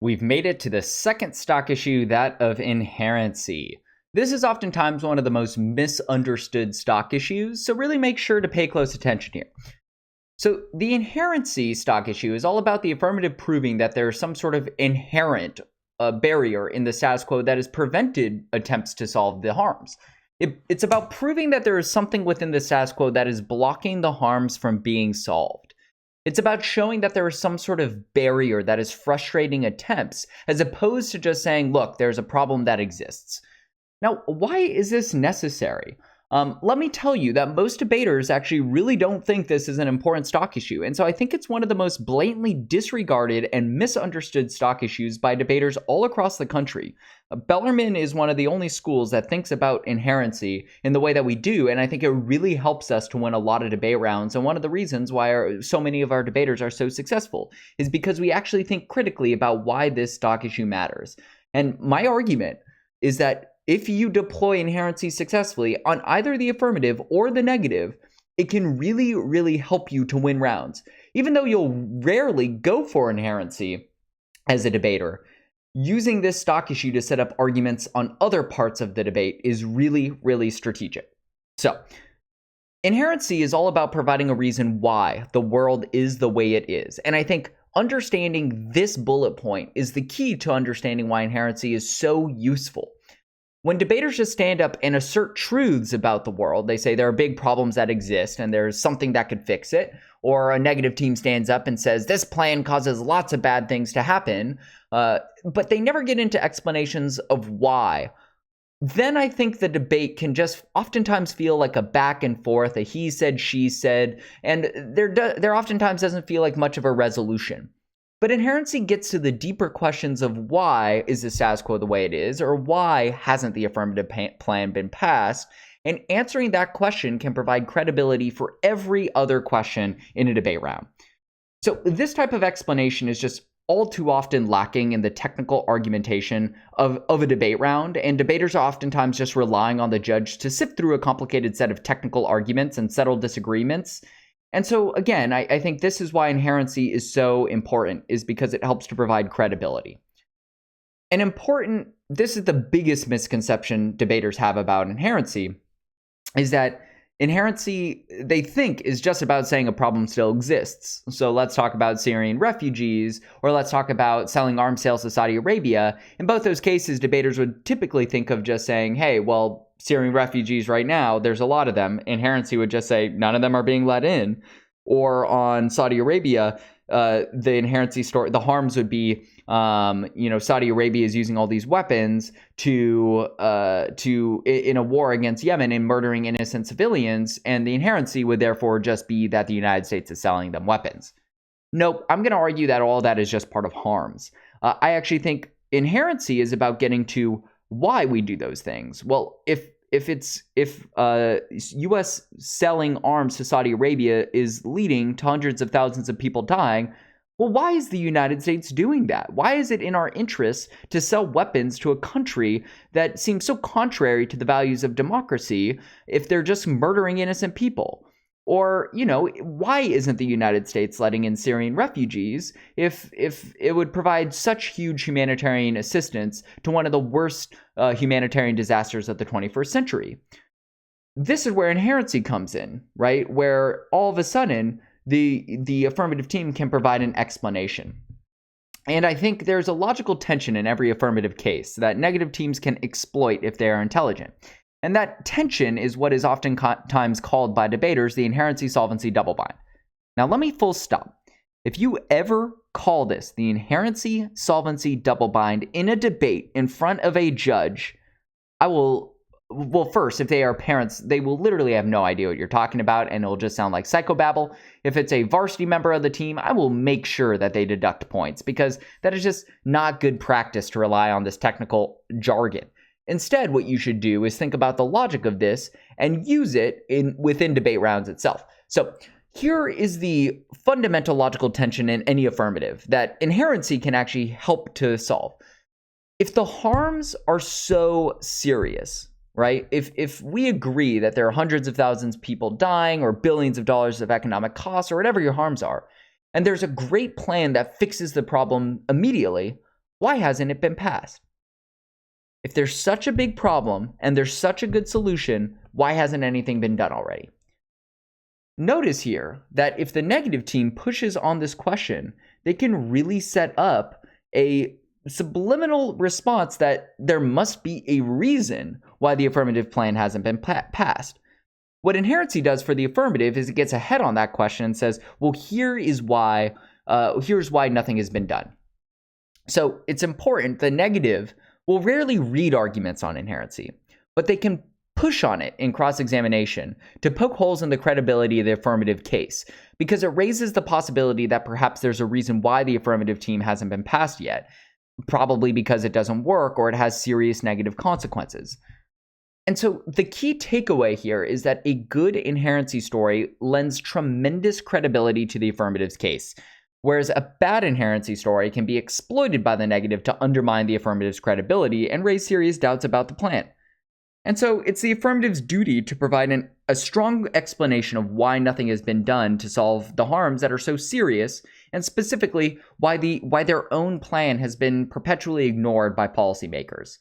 We've made it to the second stock issue, that of inherency. This is oftentimes one of the most misunderstood stock issues, so really make sure to pay close attention here. So the inherency stock issue is all about the affirmative proving that there's some sort of inherent barrier in the status quo that has prevented attempts to solve the harms. It's about proving that there is something within the status quo that is blocking the harms from being solved. It's about showing that there is some sort of barrier that is frustrating attempts, as opposed to just saying, look, there's a problem that exists. Now, why is this necessary? Let me tell you that most debaters actually really don't think this is an important stock issue, and so I think it's one of the most blatantly disregarded and misunderstood stock issues by debaters all across the country. Bellarmine is one of the only schools that thinks about inherency in the way that we do, and I think it really helps us to win a lot of debate rounds, and one of the reasons why so many of our debaters are so successful is because we actually think critically about why this stock issue matters. And my argument is that if you deploy inherency successfully on either the affirmative or the negative, it can really, really help you to win rounds. Even though you'll rarely go for inherency as a debater, using this stock issue to set up arguments on other parts of the debate is really, really strategic. So, inherency is all about providing a reason why the world is the way it is. And I think understanding this bullet point is the key to understanding why inherency is so useful. When debaters just stand up and assert truths about the world, they say there are big problems that exist and there's something that could fix it, or a negative team stands up and says this plan causes lots of bad things to happen, but they never get into explanations of why. Then I think the debate can just oftentimes feel like a back and forth, a he said, she said, and there oftentimes doesn't feel like much of a resolution. But inherency gets to the deeper questions of why is the status quo the way it is, or why hasn't the affirmative plan been passed, and answering that question can provide credibility for every other question in a debate round. So this type of explanation is just all too often lacking in the technical argumentation of a debate round, and debaters are oftentimes just relying on the judge to sift through a complicated set of technical arguments and settle disagreements. And so, again, I think this is why inherency is so important, is because it helps to provide credibility. This is the biggest misconception debaters have about inherency, is that inherency, they think, is just about saying a problem still exists. So let's talk about Syrian refugees, or let's talk about selling arms sales to Saudi Arabia. In both those cases, debaters would typically think of just saying, hey, well, Syrian refugees right now, there's a lot of them. Inherency would just say none of them are being let in. Or on Saudi Arabia, the inherency story, the harms would be, Saudi Arabia is using all these weapons to in a war against Yemen and murdering innocent civilians, and the inherency would therefore just be that the United States is selling them weapons. Nope, I'm going to argue that all that is just part of harms. I actually think inherency is about getting to why we do those things. Well, if U.S. selling arms to Saudi Arabia is leading to hundreds of thousands of people dying, well, why is the United States doing that? Why is it in our interests to sell weapons to a country that seems so contrary to the values of democracy if they're just murdering innocent people? Or, why isn't the United States letting in Syrian refugees if it would provide such huge humanitarian assistance to one of the worst humanitarian disasters of the 21st century? This is where inherency comes in, right? Where all of a sudden the affirmative team can provide an explanation. And I think there's a logical tension in every affirmative case that negative teams can exploit if they are intelligent. And that tension is what is oftentimes called by debaters the inherency-solvency double-bind. Now, let me full stop. If you ever call this the inherency-solvency double-bind in a debate in front of a judge, first, if they are parents, they will literally have no idea what you're talking about, and it'll just sound like psychobabble. If it's a varsity member of the team, I will make sure that they deduct points, because that is just not good practice to rely on this technical jargon. Instead, what you should do is think about the logic of this and use it within debate rounds itself. So here is the fundamental logical tension in any affirmative that inherency can actually help to solve. If the harms are so serious, right? If we agree that there are hundreds of thousands of people dying or billions of dollars of economic costs or whatever your harms are, and there's a great plan that fixes the problem immediately, why hasn't it been passed? If there's such a big problem and there's such a good solution, why hasn't anything been done already? Notice here that if the negative team pushes on this question, they can really set up a subliminal response that there must be a reason why the affirmative plan hasn't been passed. What inherency does for the affirmative is it gets ahead on that question and says, well, here's why nothing has been done. So it's important. The negative will rarely read arguments on inherency, but they can push on it in cross-examination to poke holes in the credibility of the affirmative case, because it raises the possibility that perhaps there's a reason why the affirmative team hasn't been passed yet, probably because it doesn't work or it has serious negative consequences. And so the key takeaway here is that a good inherency story lends tremendous credibility to the affirmative's case, whereas a bad inherency story can be exploited by the negative to undermine the affirmative's credibility and raise serious doubts about the plan. And so it's the affirmative's duty to provide a strong explanation of why nothing has been done to solve the harms that are so serious, and specifically why their own plan has been perpetually ignored by policymakers.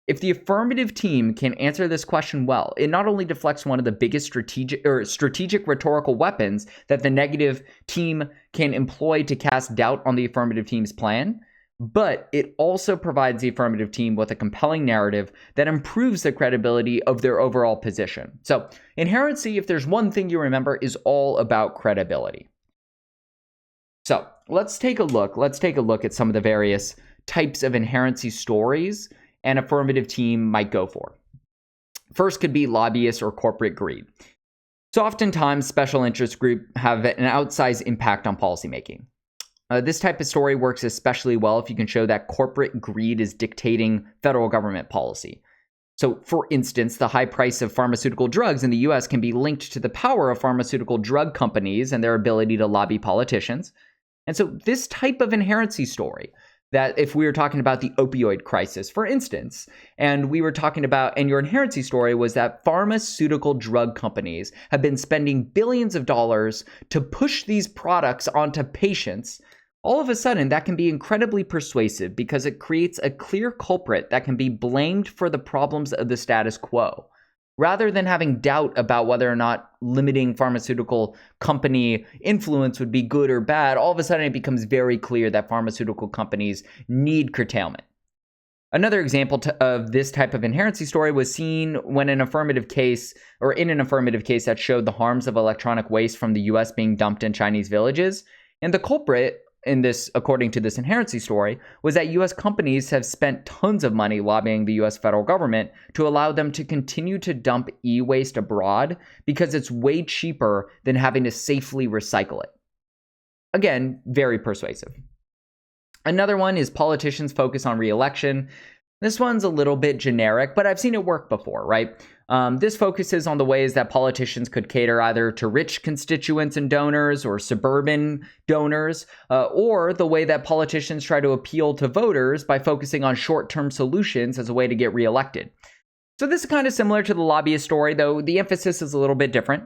If the affirmative team can answer this question well, it not only deflects one of the biggest strategic rhetorical weapons that the negative team can employ to cast doubt on the affirmative team's plan, but it also provides the affirmative team with a compelling narrative that improves the credibility of their overall position. So, inherency, if there's one thing you remember, is all about credibility. So, let's take a look at some of the various types of inherency stories an affirmative team might go for. First could be lobbyist or corporate greed. So oftentimes, special interest groups have an outsized impact on policymaking. This type of story works especially well if you can show that corporate greed is dictating federal government policy. So, for instance, the high price of pharmaceutical drugs in the US can be linked to the power of pharmaceutical drug companies and their ability to lobby politicians. And so this type of inherency story, that if we were talking about the opioid crisis, for instance, and your inherency story was that pharmaceutical drug companies have been spending billions of dollars to push these products onto patients, all of a sudden that can be incredibly persuasive because it creates a clear culprit that can be blamed for the problems of the status quo. Rather than having doubt about whether or not limiting pharmaceutical company influence would be good or bad, all of a sudden it becomes very clear that pharmaceutical companies need curtailment. Another example of this type of inherency story was seen when in an affirmative case that showed the harms of electronic waste from the US being dumped in Chinese villages. And the culprit in this, according to this inherency story, was that US companies have spent tons of money lobbying the US federal government to allow them to continue to dump e-waste abroad because it's way cheaper than having to safely recycle it. Again, very persuasive. Another one is politicians focus on re-election. This one's a little bit generic, but I've seen it work before, right? This focuses on the ways that politicians could cater either to rich constituents and donors or suburban donors, or the way that politicians try to appeal to voters by focusing on short-term solutions as a way to get reelected. So this is kind of similar to the lobbyist story, though the emphasis is a little bit different.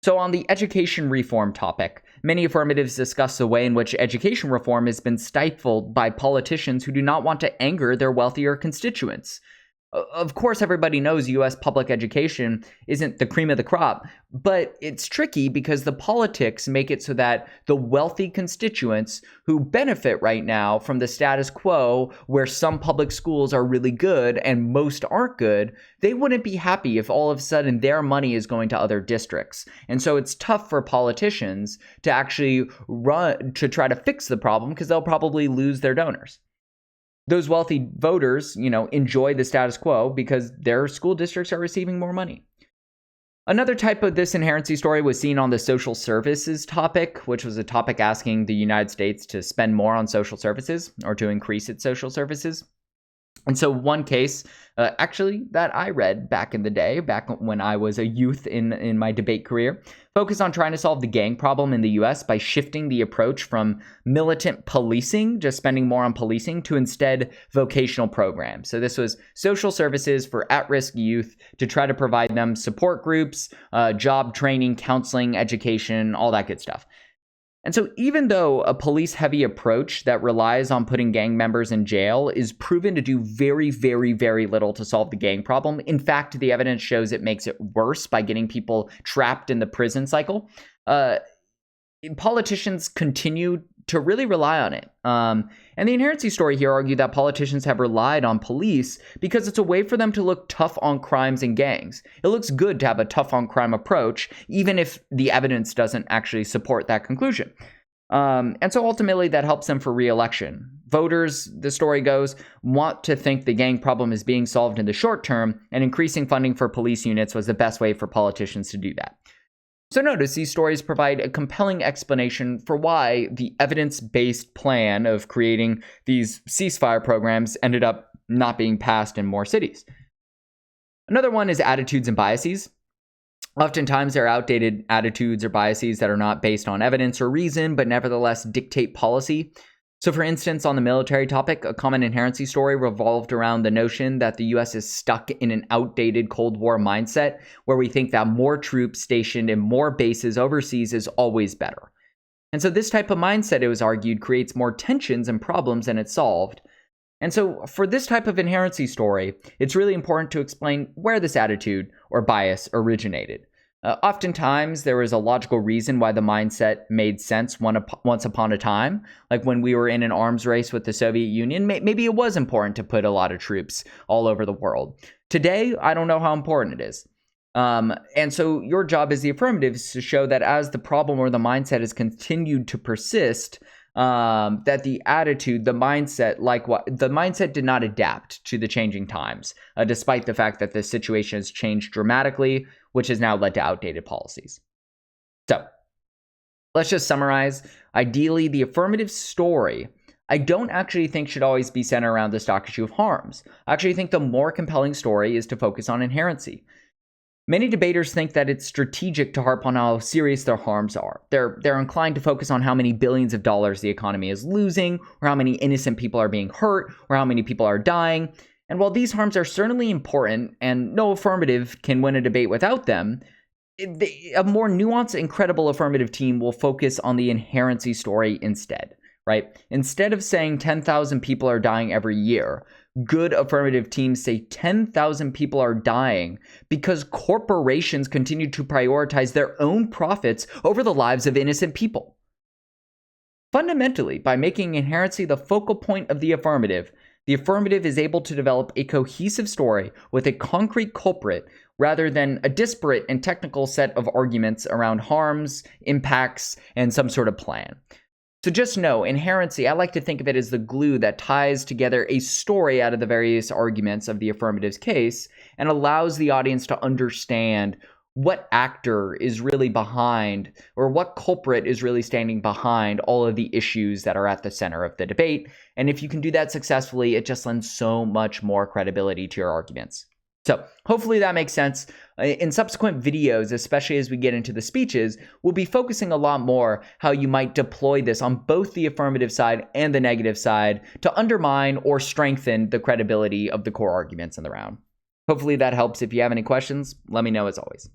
So on the education reform topic, many affirmatives discuss the way in which education reform has been stifled by politicians who do not want to anger their wealthier constituents. Of course, everybody knows U.S. public education isn't the cream of the crop, but it's tricky because the politics make it so that the wealthy constituents who benefit right now from the status quo, where some public schools are really good and most aren't good, they wouldn't be happy if all of a sudden their money is going to other districts. And so it's tough for politicians to actually try to fix the problem because they'll probably lose their donors. Those wealthy voters, enjoy the status quo because their school districts are receiving more money. Another type of this inherency story was seen on the social services topic, which was a topic asking the United States to spend more on social services or to increase its social services. And so one case, actually, that I read back in the day, back when I was a youth in my debate career, focused on trying to solve the gang problem in the U.S. by shifting the approach from militant policing, just spending more on policing, to instead vocational programs. So this was social services for at-risk youth to try to provide them support groups, job training, counseling, education, all that good stuff. And so even though a police-heavy approach that relies on putting gang members in jail is proven to do very, very, very little to solve the gang problem, in fact, the evidence shows it makes it worse by getting people trapped in the prison cycle, politicians continue to really rely on it. And the Inherency story here argued that politicians have relied on police because it's a way for them to look tough on crimes and gangs. It looks good to have a tough on crime approach, even if the evidence doesn't actually support that conclusion. And so ultimately that helps them for re-election. Voters, the story goes, want to think the gang problem is being solved in the short term, and increasing funding for police units was the best way for politicians to do that. So notice these stories provide a compelling explanation for why the evidence-based plan of creating these ceasefire programs ended up not being passed in more cities. Another one is attitudes and biases. Oftentimes there are outdated attitudes or biases that are not based on evidence or reason, but nevertheless dictate policy. So for instance, on the military topic, a common Inherency story revolved around the notion that the US is stuck in an outdated Cold War mindset where we think that more troops stationed in more bases overseas is always better. And so this type of mindset, it was argued, creates more tensions and problems than it's solved. And so for this type of Inherency story, it's really important to explain where this attitude or bias originated. Oftentimes, there was a logical reason why the mindset made sense once upon a time. Like when we were in an arms race with the Soviet Union, maybe it was important to put a lot of troops all over the world. Today, I don't know how important it is. And so your job as the affirmative is to show that as the problem or the mindset has continued to persist, that the attitude, the mindset did not adapt to the changing times, despite the fact that the situation has changed dramatically, which has now led to outdated policies. So let's just summarize. Ideally, the affirmative story, I don't actually think should always be centered around the stock issue of harms. I actually think the more compelling story is to focus on inherency. Many debaters think that it's strategic to harp on how serious their harms are. They're inclined to focus on how many billions of dollars the economy is losing, or how many innocent people are being hurt, or how many people are dying. And while these harms are certainly important, and no affirmative can win a debate without them, a more nuanced and credible affirmative team will focus on the inherency story instead, right? Instead of saying 10,000 people are dying every year, good affirmative teams say 10,000 people are dying because corporations continue to prioritize their own profits over the lives of innocent people. Fundamentally, by making inherency the focal point of the affirmative is able to develop a cohesive story with a concrete culprit rather than a disparate and technical set of arguments around harms, impacts, and some sort of plan. So just know, inherency, I like to think of it as the glue that ties together a story out of the various arguments of the affirmative's case and allows the audience to understand what actor is really behind, or what culprit is really standing behind all of the issues that are at the center of the debate. And if you can do that successfully, it just lends so much more credibility to your arguments. So hopefully that makes sense. In subsequent videos, especially as we get into the speeches, we'll be focusing a lot more how you might deploy this on both the affirmative side and the negative side to undermine or strengthen the credibility of the core arguments in the round. Hopefully that helps. If you have any questions, let me know as always.